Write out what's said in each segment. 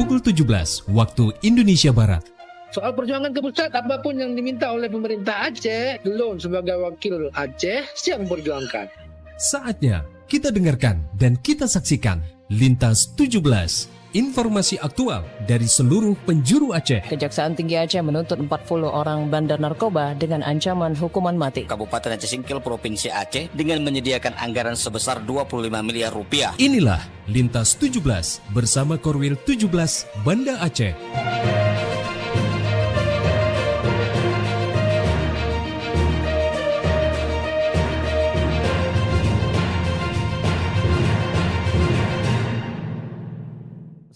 pukul 17 waktu Indonesia Barat. Soal perjuangan ke pusat, apapun yang diminta oleh pemerintah Aceh, Lon sebagai wakil Aceh siap memperjuangkan. Saatnya kita dengarkan dan kita saksikan Lintas 17. Informasi aktual dari seluruh penjuru Aceh. Kejaksaan Tinggi Aceh menuntut 40 orang bandar narkoba dengan ancaman hukuman mati. Kabupaten Aceh Singkil Provinsi Aceh dengan menyediakan anggaran sebesar 25 miliar rupiah. Inilah Lintas 17 bersama Korwil 17 Banda Aceh.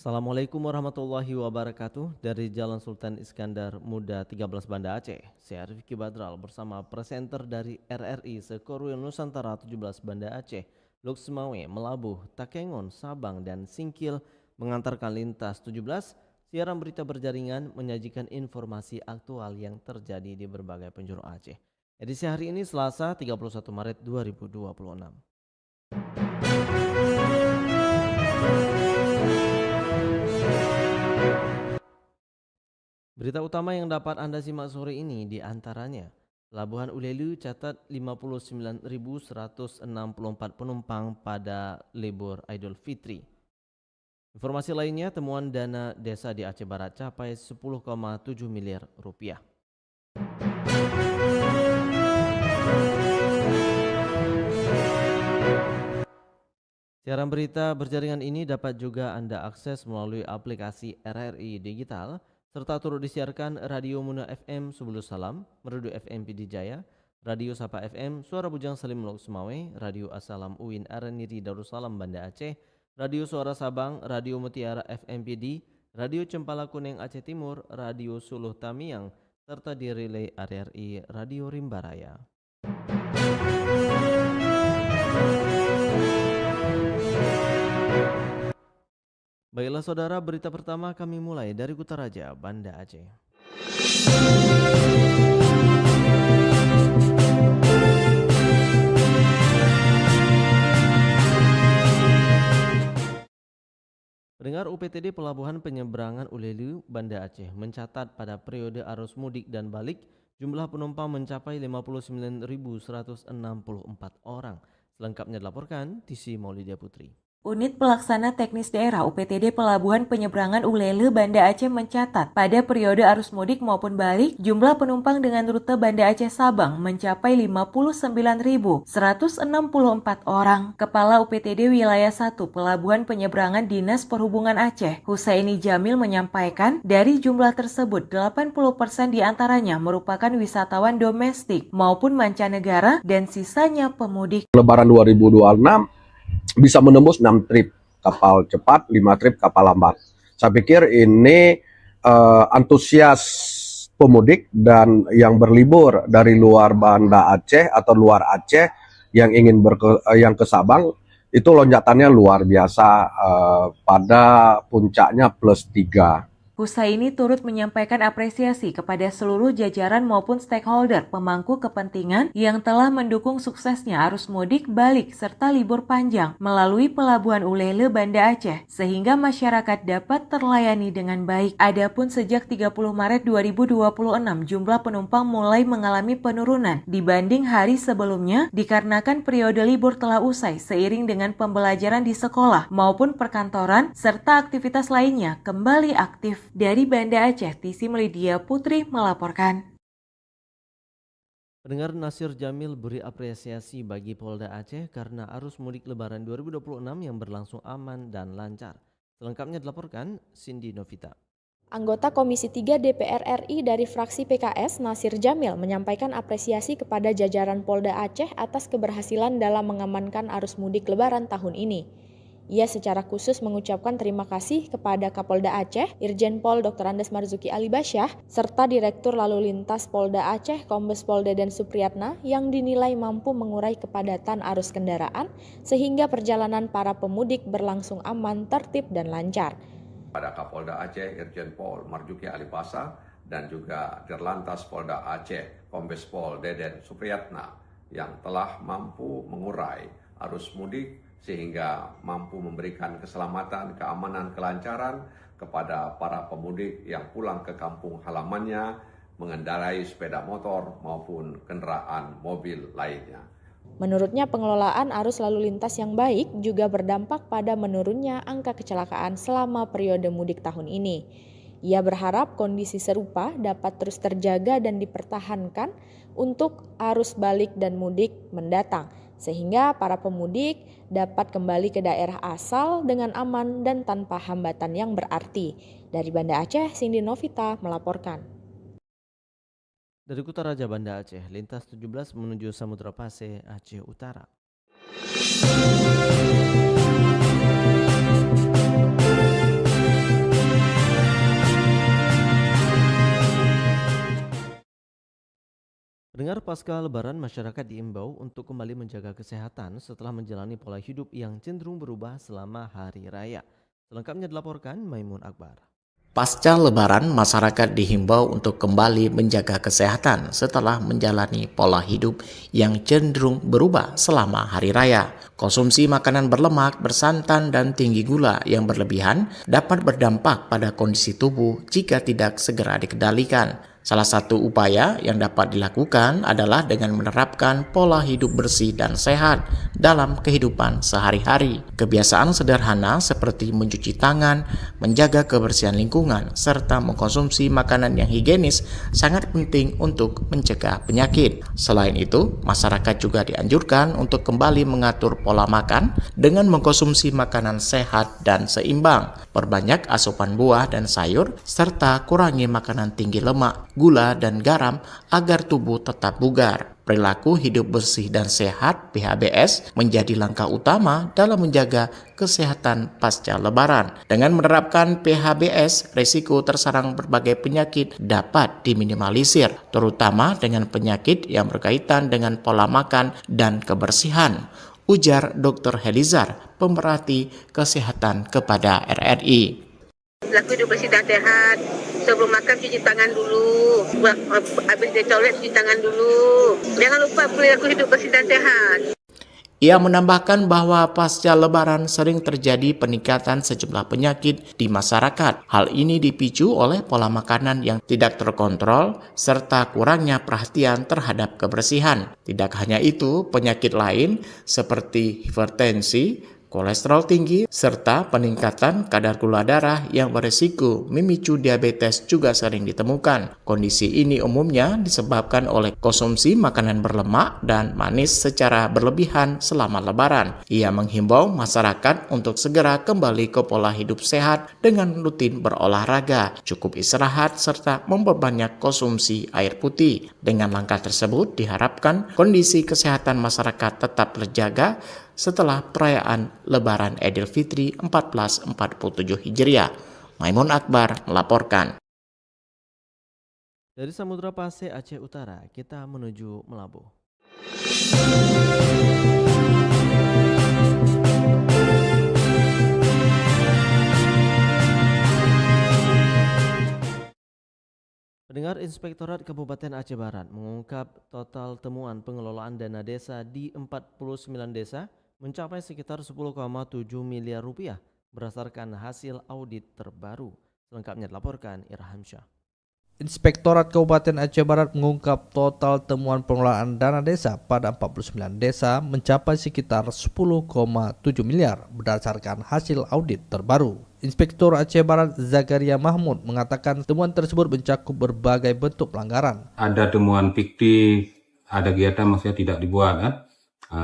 Assalamualaikum warahmatullahi wabarakatuh. Dari Jalan Sultan Iskandar Muda 13 Banda Aceh, saya Rifki Badral bersama presenter dari RRI Sekorwil Nusantara 17 Banda Aceh, Luxmawe, Melabuh, Takengon, Sabang, dan Singkil mengantarkan Lintas 17, siaran berita berjaringan menyajikan informasi aktual yang terjadi di berbagai penjuru Aceh. Edisi hari ini Selasa 31 Maret 2026. Berita utama yang dapat Anda simak sore ini diantaranya, Pelabuhan Ulelu catat 59.164 penumpang pada libur Idul Fitri. Informasi lainnya, temuan dana desa di Aceh Barat capai 10,7 miliar rupiah. Siaran berita berjaringan ini dapat juga Anda akses melalui aplikasi RRI Digital, serta turut disiarkan Radio Muna FM Subulus Salam, Merdu FM PD Jaya, Radio Sapa FM Suara Bujang Salim Luxmawe, Radio Asalam Uin Araniri Darussalam Banda Aceh, Radio Suara Sabang, Radio Mutiara FM PD, Radio Cempala Kuning Aceh Timur, Radio Suluh Tamiang, serta di relay RRI Radio Rimbaraya. Baiklah saudara, berita pertama kami mulai dari Kutaraja, Banda Aceh. Pendengar, UPTD Pelabuhan Penyeberangan Ulelu, Banda Aceh mencatat pada periode arus mudik dan balik jumlah penumpang mencapai 59.164 orang. Selengkapnya dilaporkan Tisi Maulidia Putri. Unit Pelaksana Teknis Daerah UPTD Pelabuhan Penyeberangan Ulelu Banda Aceh mencatat pada periode arus mudik maupun balik jumlah penumpang dengan rute Banda Aceh Sabang mencapai 59.164 orang. Kepala UPTD Wilayah 1 Pelabuhan Penyeberangan Dinas Perhubungan Aceh, Husaini Jamil menyampaikan dari jumlah tersebut 80% diantaranya merupakan wisatawan domestik maupun mancanegara dan sisanya pemudik. Lebaran 2026 bisa menembus 6 trip kapal cepat, 5 trip kapal lambat. Saya pikir ini antusias pemudik dan yang berlibur dari luar Banda Aceh atau luar Aceh yang ingin yang ke Sabang itu lonjakannya luar biasa, pada puncaknya +3. Husaini turut menyampaikan apresiasi kepada seluruh jajaran maupun stakeholder pemangku kepentingan yang telah mendukung suksesnya arus mudik, balik, serta libur panjang melalui Pelabuhan Ulelu Banda Aceh, sehingga masyarakat dapat terlayani dengan baik. Adapun sejak 30 Maret 2026, jumlah penumpang mulai mengalami penurunan dibanding hari sebelumnya dikarenakan periode libur telah usai seiring dengan pembelajaran di sekolah maupun perkantoran, serta aktivitas lainnya kembali aktif. Dari Banda Aceh, Tisi Maulidia Putri melaporkan. Pendengar, Nasir Jamil beri apresiasi bagi Polda Aceh karena arus mudik Lebaran 2026 yang berlangsung aman dan lancar. Selengkapnya dilaporkan Cindy Novita. Anggota Komisi 3 DPR RI dari fraksi PKS, Nasir Jamil, menyampaikan apresiasi kepada jajaran Polda Aceh atas keberhasilan dalam mengamankan arus mudik Lebaran tahun ini. Ia secara khusus mengucapkan terima kasih kepada Kapolda Aceh, Irjen Pol Dr. Andes Marzuki Ali Basyah, serta Direktur Lalu Lintas Polda Aceh, Kombes Pol Deden Supriyatna, yang dinilai mampu mengurai kepadatan arus kendaraan sehingga perjalanan para pemudik berlangsung aman, tertib, dan lancar. Pada Kapolda Aceh, Irjen Pol Marzuki Ali Basyah, dan juga Dirlantas Polda Aceh, Kombes Pol Deden Supriyatna, yang telah mampu mengurai arus mudik sehingga mampu memberikan keselamatan, keamanan, kelancaran kepada para pemudik yang pulang ke kampung halamannya mengendarai sepeda motor maupun kendaraan mobil lainnya. Menurutnya, pengelolaan arus lalu lintas yang baik juga berdampak pada menurunnya angka kecelakaan selama periode mudik tahun ini. Ia berharap kondisi serupa dapat terus terjaga dan dipertahankan untuk arus balik dan mudik mendatang, sehingga para pemudik dapat kembali ke daerah asal dengan aman dan tanpa hambatan yang berarti. Dari Banda Aceh, Cindy Novita melaporkan. Dari Kutaraja Banda Aceh, lintas 17 menuju Samudra Pasir, Aceh Utara. Pendengar, pasca Lebaran, masyarakat diimbau untuk kembali menjaga kesehatan setelah menjalani pola hidup yang cenderung berubah selama hari raya. Selengkapnya dilaporkan Maimun Akbar. Pasca Lebaran, masyarakat dihimbau untuk kembali menjaga kesehatan setelah menjalani pola hidup yang cenderung berubah selama hari raya. Konsumsi makanan berlemak, bersantan, dan tinggi gula yang berlebihan dapat berdampak pada kondisi tubuh jika tidak segera dikendalikan. Salah satu upaya yang dapat dilakukan adalah dengan menerapkan pola hidup bersih dan sehat dalam kehidupan sehari-hari. Kebiasaan sederhana seperti mencuci tangan, menjaga kebersihan lingkungan, serta mengkonsumsi makanan yang higienis sangat penting untuk mencegah penyakit. Selain itu, masyarakat juga dianjurkan untuk kembali mengatur pola makan dengan mengkonsumsi makanan sehat dan seimbang, perbanyak asupan buah dan sayur, serta kurangi makanan tinggi lemak, gula, dan garam agar tubuh tetap bugar. Perilaku hidup bersih dan sehat (PHBS) menjadi langkah utama dalam menjaga kesehatan pasca Lebaran. Dengan menerapkan PHBS, risiko tersarang berbagai penyakit dapat diminimalisir, terutama dengan penyakit yang berkaitan dengan pola makan dan kebersihan, ujar Dr. Helizar, pemerhati kesehatan kepada RRI. Laku hidup bersih dan sehat. Sebelum makan cuci tangan dulu. Habis dari toilet cuci tangan dulu. Jangan lupa perilaku hidup bersih dan sehat. Ia menambahkan bahwa pasca Lebaran sering terjadi peningkatan sejumlah penyakit di masyarakat. Hal ini dipicu oleh pola makanan yang tidak terkontrol serta kurangnya perhatian terhadap kebersihan. Tidak hanya itu, penyakit lain seperti hipertensi, kolesterol tinggi, serta peningkatan kadar gula darah yang berisiko memicu diabetes juga sering ditemukan. Kondisi ini umumnya disebabkan oleh konsumsi makanan berlemak dan manis secara berlebihan selama Lebaran. Ia menghimbau masyarakat untuk segera kembali ke pola hidup sehat dengan rutin berolahraga, cukup istirahat, serta memperbanyak konsumsi air putih. Dengan langkah tersebut diharapkan kondisi kesehatan masyarakat tetap terjaga setelah perayaan Lebaran Idul Fitri 1447 Hijriah. Maimun Akbar melaporkan. Dari Samudra Pasir, Aceh Utara, kita menuju Melabuh. Pendengar, Inspektorat Kabupaten Aceh Barat mengungkap total temuan pengelolaan dana desa di 49 desa mencapai sekitar 10,7 miliar rupiah berdasarkan hasil audit terbaru. Selengkapnya dilaporkan Irham Syah. Inspektorat Kabupaten Aceh Barat mengungkap total temuan pengelolaan dana desa pada 49 desa mencapai sekitar 10,7 miliar berdasarkan hasil audit terbaru. Inspektur Aceh Barat Zakaria Mahmud mengatakan temuan tersebut mencakup berbagai bentuk pelanggaran. Ada temuan fiktif, ada kegiatan maksudnya tidak dibuat kan.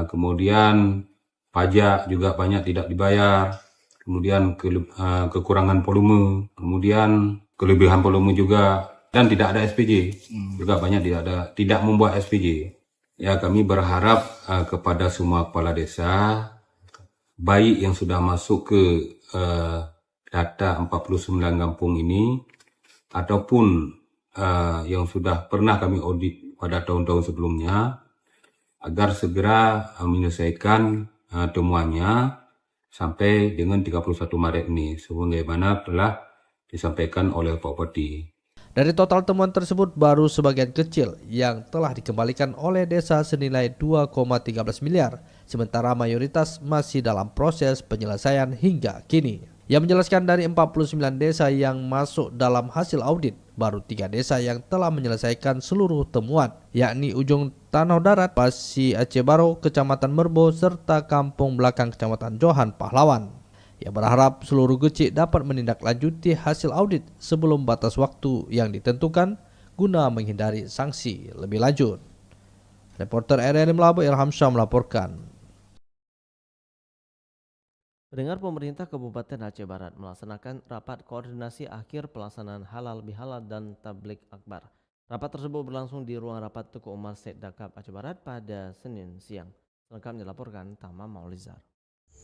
Kemudian pajak juga banyak tidak dibayar, kemudian kekurangan volume, kemudian kelebihan volume juga, dan tidak ada SPJ, juga banyak tidak membuat SPJ. Ya, kami berharap kepada semua kepala desa, baik yang sudah masuk ke data 49 kampung ini, ataupun yang sudah pernah kami audit pada tahun-tahun sebelumnya, agar segera menyelesaikan temuannya sampai dengan 31 Maret ini, sebagaimana telah disampaikan oleh Pak Bupati. Dari total temuan tersebut, baru sebagian kecil yang telah dikembalikan oleh desa senilai 2,13 miliar, sementara mayoritas masih dalam proses penyelesaian hingga kini. Ia menjelaskan dari 49 desa yang masuk dalam hasil audit, baru 3 desa yang telah menyelesaikan seluruh temuan, yakni Ujung Tanah Darat, Pasi Aceh Baru, Kecamatan Merbo, serta Kampung Belakang Kecamatan Johan Pahlawan. Ia berharap seluruh gecik dapat menindaklanjuti hasil audit sebelum batas waktu yang ditentukan guna menghindari sanksi lebih lanjut. Reporter RRI Melabu Ilham Syah melaporkan. Pendengar, pemerintah Kabupaten Aceh Barat melaksanakan rapat koordinasi akhir pelaksanaan halal bihalal dan tablik akbar. Rapat tersebut berlangsung di ruang rapat Tuku Umar Sekdakap Aceh Barat pada Senin siang. Selengkapnya dilaporkan Tama Maulizar.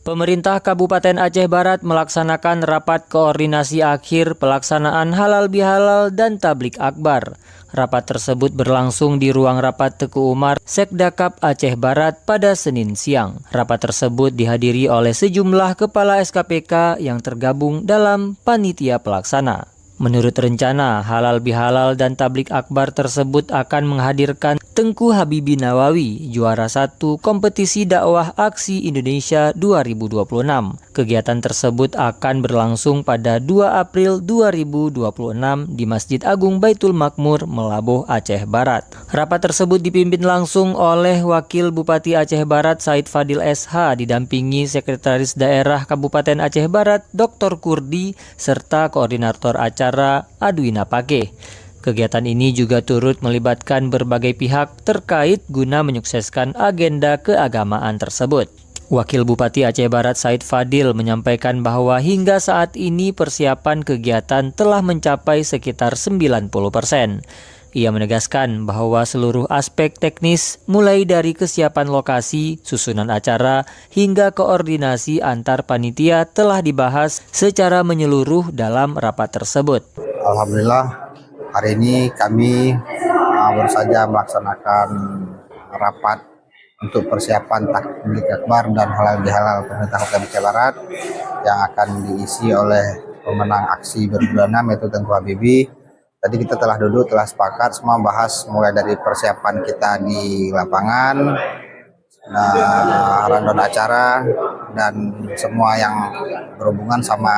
Pemerintah Kabupaten Aceh Barat melaksanakan rapat koordinasi akhir pelaksanaan halal bihalal dan tablik akbar. Rapat tersebut berlangsung di ruang rapat Teku Umar Sekdakap Aceh Barat pada Senin siang. Rapat tersebut dihadiri oleh sejumlah kepala SKPK yang tergabung dalam panitia pelaksana. Menurut rencana, halal bihalal dan tablik akbar tersebut akan menghadirkan Tengku Habibi Nawawi, juara 1 kompetisi dakwah aksi Indonesia 2026. Kegiatan tersebut akan berlangsung pada 2 April 2026 di Masjid Agung Baitul Makmur, Melabuh, Aceh Barat. Rapat tersebut dipimpin langsung oleh Wakil Bupati Aceh Barat Said Fadil SH didampingi Sekretaris Daerah Kabupaten Aceh Barat Dr. Kurdi serta Koordinator Acara Adwina Pake. Kegiatan ini juga turut melibatkan berbagai pihak terkait guna menyukseskan agenda keagamaan tersebut. Wakil Bupati Aceh Barat Said Fadil menyampaikan bahwa hingga saat ini persiapan kegiatan telah mencapai sekitar 90%. Ia menegaskan bahwa seluruh aspek teknis mulai dari kesiapan lokasi, susunan acara, hingga koordinasi antar panitia telah dibahas secara menyeluruh dalam rapat tersebut. Alhamdulillah, hari ini kami baru saja melaksanakan rapat untuk persiapan tablik akbar dan halal bihalal pemerintah Kota Aceh Barat yang akan diisi oleh pemenang aksi 2026 yaitu Tengku Habibi. Tadi kita telah duduk, telah sepakat semua bahas mulai dari persiapan kita di lapangan, rundown acara, dan semua yang berhubungan sama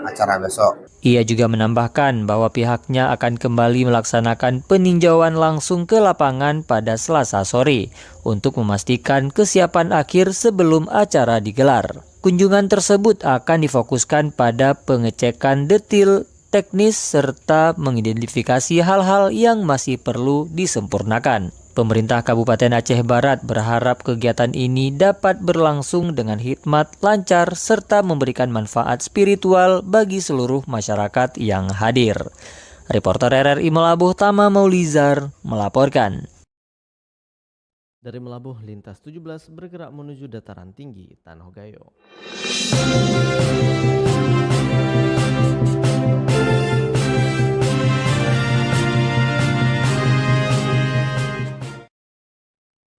acara besok. Ia juga menambahkan bahwa pihaknya akan kembali melaksanakan peninjauan langsung ke lapangan pada Selasa sore untuk memastikan kesiapan akhir sebelum acara digelar. Kunjungan tersebut akan difokuskan pada pengecekan detil teknis serta mengidentifikasi hal-hal yang masih perlu disempurnakan. Pemerintah Kabupaten Aceh Barat berharap kegiatan ini dapat berlangsung dengan hikmat, lancar, serta memberikan manfaat spiritual bagi seluruh masyarakat yang hadir. Reporter RRI Melabuh Tama Maulizar melaporkan. Dari Melabuh, lintas 17 bergerak menuju dataran tinggi Tanah Gayo.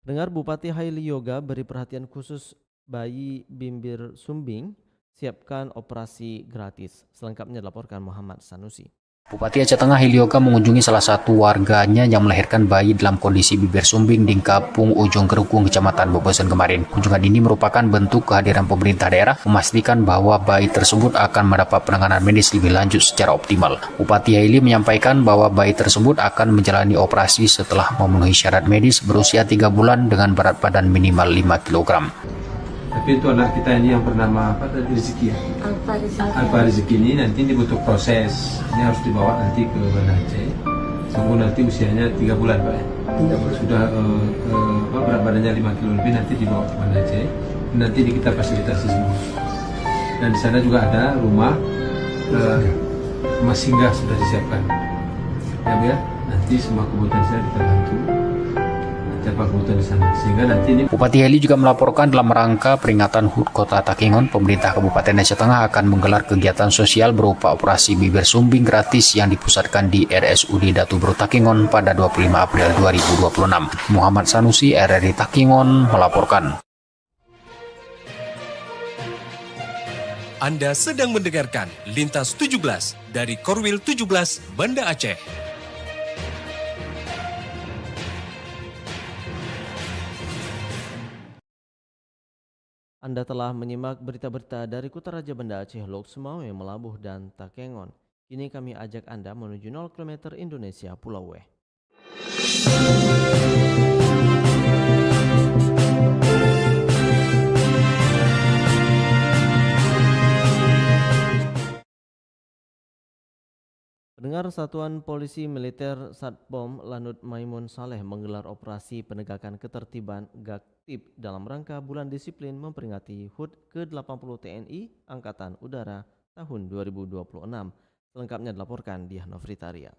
Dengar Bupati Haili Yoga beri perhatian khusus bayi Bimbir Sumbing, siapkan operasi gratis. Selengkapnya dilaporkan Muhammad Sanusi. Bupati Aceh Tengah Hilioga mengunjungi salah satu warganya yang melahirkan bayi dalam kondisi bibir sumbing di Kampung Ujung Kerukung, Kecamatan Bobosan kemarin. Kunjungan ini merupakan bentuk kehadiran pemerintah daerah memastikan bahwa bayi tersebut akan mendapat penanganan medis lebih lanjut secara optimal. Bupati Haili menyampaikan bahwa bayi tersebut akan menjalani operasi setelah memenuhi syarat medis berusia 3 bulan dengan berat badan minimal 5 kg. Tapi itu adalah kita ini yang bernama apa tadi, rezeki ya? Alfa rezeki ini nanti dibutuh proses. Ini harus dibawa nanti ke Banda Aceh. Semua nanti usianya 3 bulan Pak ya. Sudah berat badannya 5 kilo lebih, nanti dibawa ke Banda Aceh. Nanti kita fasilitasi semua. Dan di sana juga ada rumah singgah sudah disiapkan. Ya, nanti semua kebutuhan saya kita bantu. Bupati Haili juga melaporkan dalam rangka peringatan HUT Kota Takengon, pemerintah Kabupaten Aceh Tengah akan menggelar kegiatan sosial berupa operasi bibir sumbing gratis yang dipusatkan di RSUD Datu Bro Takengon pada 25 April 2026. Muhammad Sanusi, RRI Takengon melaporkan. Anda sedang mendengarkan Lintas 17 dari Korwil 17 Banda Aceh. Anda telah menyimak berita-berita dari Kuta Raja Banda Aceh, Lok Sumawe, Melabuh, dan Takengon. Kini kami ajak Anda menuju 0 km Indonesia Pulau Weh. Pendengar, Satuan Polisi Militer Satpom Lanut Maimun Saleh menggelar operasi penegakan ketertiban Gaktib dalam rangka Bulan Disiplin memperingati HUT ke-80 TNI Angkatan Udara tahun 2026. Selengkapnya dilaporkan Diah Novritaria.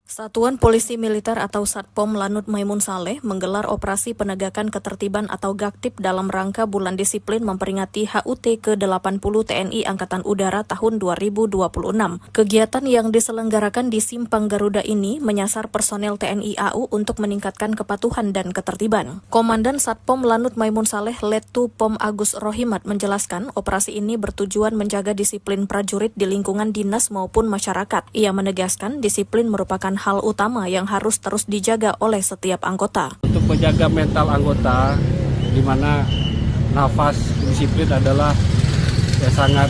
Satuan Polisi Militer atau Satpom Lanut Maimun Saleh menggelar operasi penegakan ketertiban atau Gaktib dalam rangka Bulan Disiplin memperingati HUT ke-80 TNI Angkatan Udara tahun 2026. Kegiatan yang diselenggarakan di Simpang Garuda ini menyasar personel TNI AU untuk meningkatkan kepatuhan dan ketertiban. Komandan Satpom Lanut Maimun Saleh Lettu Pom Agus Rohimat menjelaskan operasi ini bertujuan menjaga disiplin prajurit di lingkungan dinas maupun masyarakat. Ia menegaskan disiplin merupakan hal utama yang harus terus dijaga oleh setiap anggota. Untuk menjaga mental anggota, di mana nafas disiplin adalah sangat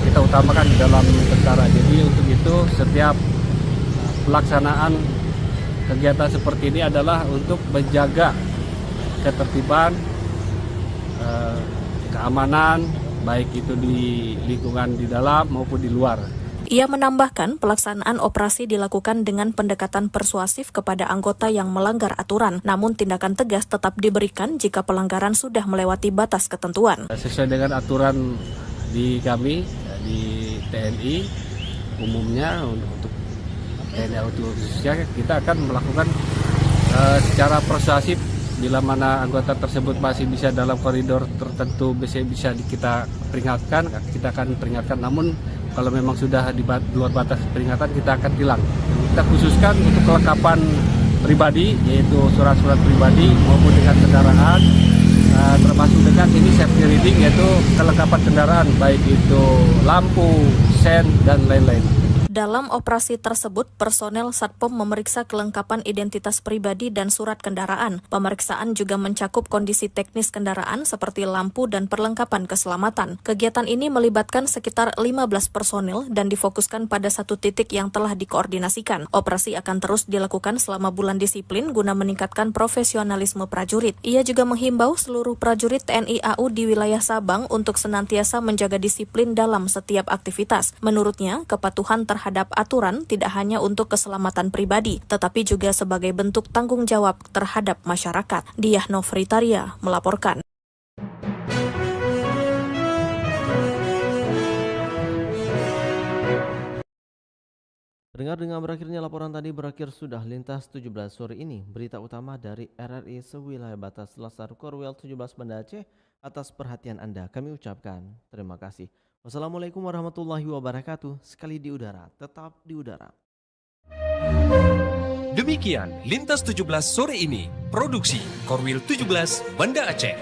kita utamakan di dalam tentara. Jadi untuk itu setiap pelaksanaan kegiatan seperti ini adalah untuk menjaga ketertiban, keamanan, baik itu di lingkungan di dalam maupun di luar. Ia menambahkan pelaksanaan operasi dilakukan dengan pendekatan persuasif kepada anggota yang melanggar aturan, namun tindakan tegas tetap diberikan jika pelanggaran sudah melewati batas ketentuan. Sesuai dengan aturan di kami, di TNI, umumnya untuk TNI khususnya kita akan melakukan secara persuasif bila mana anggota tersebut masih bisa dalam koridor tertentu bisa kita peringatkan, kita akan peringatkan. Namun kalau memang sudah di luar batas peringatan, kita akan tilang. Kita khususkan untuk kelengkapan pribadi, yaitu surat-surat pribadi maupun dengan kendaraan, termasuk dengan ini safety reading, yaitu kelengkapan kendaraan, baik itu lampu, sen, dan lain-lain. Dalam operasi tersebut, personel Satpom memeriksa kelengkapan identitas pribadi dan surat kendaraan. Pemeriksaan juga mencakup kondisi teknis kendaraan seperti lampu dan perlengkapan keselamatan. Kegiatan ini melibatkan sekitar 15 personel dan difokuskan pada satu titik yang telah dikoordinasikan. Operasi akan terus dilakukan selama bulan disiplin guna meningkatkan profesionalisme prajurit. Ia juga menghimbau seluruh prajurit TNI AU di wilayah Sabang untuk senantiasa menjaga disiplin dalam setiap aktivitas. Menurutnya, kepatuhan terhadap aturan tidak hanya untuk keselamatan pribadi, tetapi juga sebagai bentuk tanggung jawab terhadap masyarakat. Diah Novritaria melaporkan. Dengar dengan berakhirnya laporan tadi berakhir sudah Lintas 17 sore ini. Berita utama dari RRI sewilayah batas Selasar Korwil 17 Banda Aceh. Atas perhatian Anda kami ucapkan terima kasih. Wassalamualaikum warahmatullahi wabarakatuh. Sekali di udara, tetap di udara. Demikian Lintas 17 sore ini. Produksi Korwil 17 Banda Aceh.